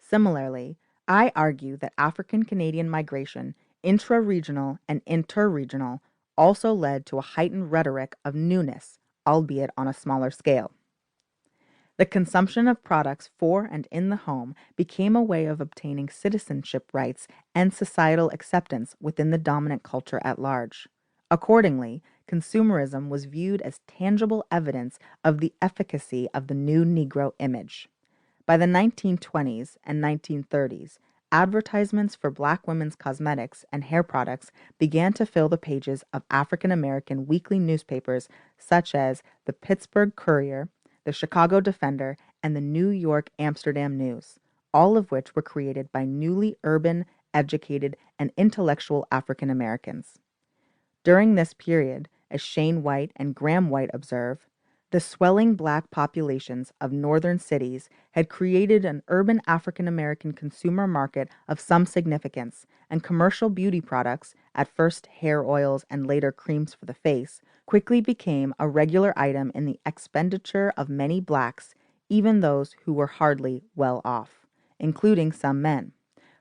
Similarly, I argue that African Canadian migration, intra-regional and inter-regional, also led to a heightened rhetoric of newness, albeit on a smaller scale. The consumption of products for and in the home became a way of obtaining citizenship rights and societal acceptance within the dominant culture at large. Accordingly, consumerism was viewed as tangible evidence of the efficacy of the new Negro image. By the 1920s and 1930s, advertisements for Black women's cosmetics and hair products began to fill the pages of African American weekly newspapers such as the Pittsburgh Courier, the Chicago Defender, and the New York Amsterdam News, all of which were created by newly urban, educated, and intellectual African Americans. During this period, as Shane White and Graham White observe, the swelling Black populations of northern cities had created an urban African American consumer market of some significance, and commercial beauty products, at first hair oils and later creams for the face, quickly became a regular item in the expenditure of many Blacks, even those who were hardly well off, including some men.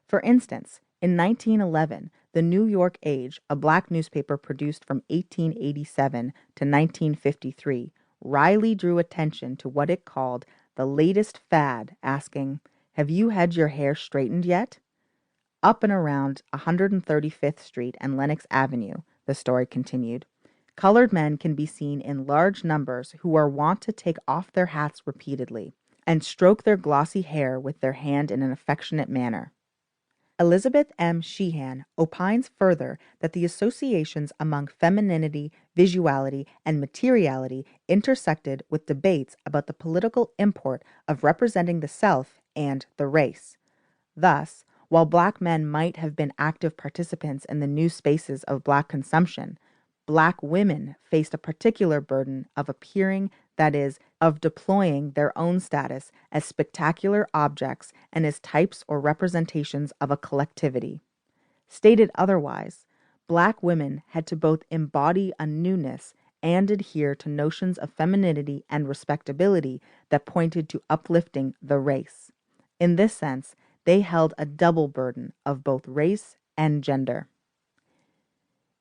For instance, in 1911, the New York Age, a Black newspaper produced from 1887 to 1953, wryly drew attention to what it called the latest fad, asking, "Have you had your hair straightened yet?" Up and around 135th Street and Lenox Avenue, the story continued, colored men can be seen in large numbers who are wont to take off their hats repeatedly and stroke their glossy hair with their hand in an affectionate manner. Elizabeth M. Sheehan opines further that the associations among femininity, visuality, and materiality intersected with debates about the political import of representing the self and the race. Thus, while Black men might have been active participants in the new spaces of Black consumption, Black women faced a particular burden of appearing, that is, of deploying their own status as spectacular objects and as types or representations of a collectivity. Stated otherwise, Black women had to both embody a newness and adhere to notions of femininity and respectability that pointed to uplifting the race. In this sense, they held a double burden of both race and gender.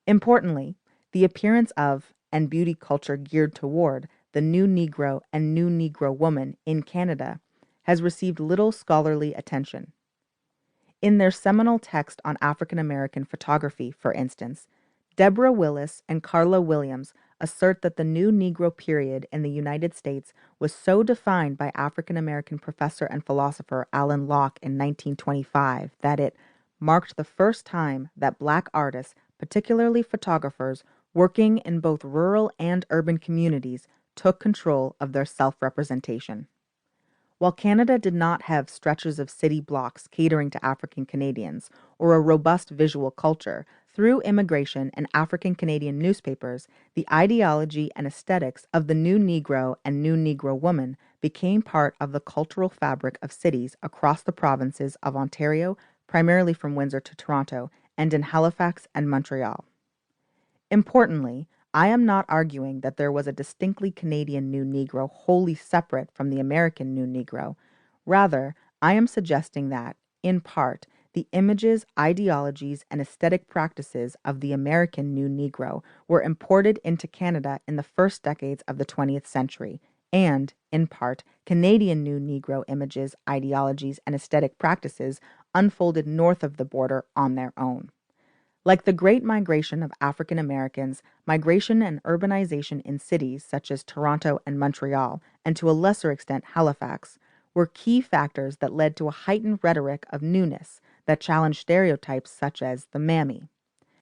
Importantly, the appearance of, and beauty culture geared toward, the new Negro and new Negro woman in Canada has received little scholarly attention. In their seminal text on African American photography, for instance, Deborah Willis and Carla Williams assert that the new Negro period in the United States was so defined by African American professor and philosopher Alan Locke in 1925 that it marked the first time that Black artists, particularly photographers, working in both rural and urban communities, took control of their self-representation. While Canada did not have stretches of city blocks catering to African Canadians or a robust visual culture, through immigration and African Canadian newspapers, the ideology and aesthetics of the new Negro and new Negro woman became part of the cultural fabric of cities across the provinces of Ontario, primarily from Windsor to Toronto, and in Halifax and Montreal. Importantly, I am not arguing that there was a distinctly Canadian new Negro wholly separate from the American new Negro. Rather, I am suggesting that, in part, the images, ideologies, and aesthetic practices of the American new Negro were imported into Canada in the first decades of the 20th century, and, in part, Canadian new Negro images, ideologies, and aesthetic practices unfolded north of the border on their own. Like the great migration of African Americans, migration and urbanization in cities such as Toronto and Montreal, and to a lesser extent Halifax, were key factors that led to a heightened rhetoric of newness that challenged stereotypes such as the mammy.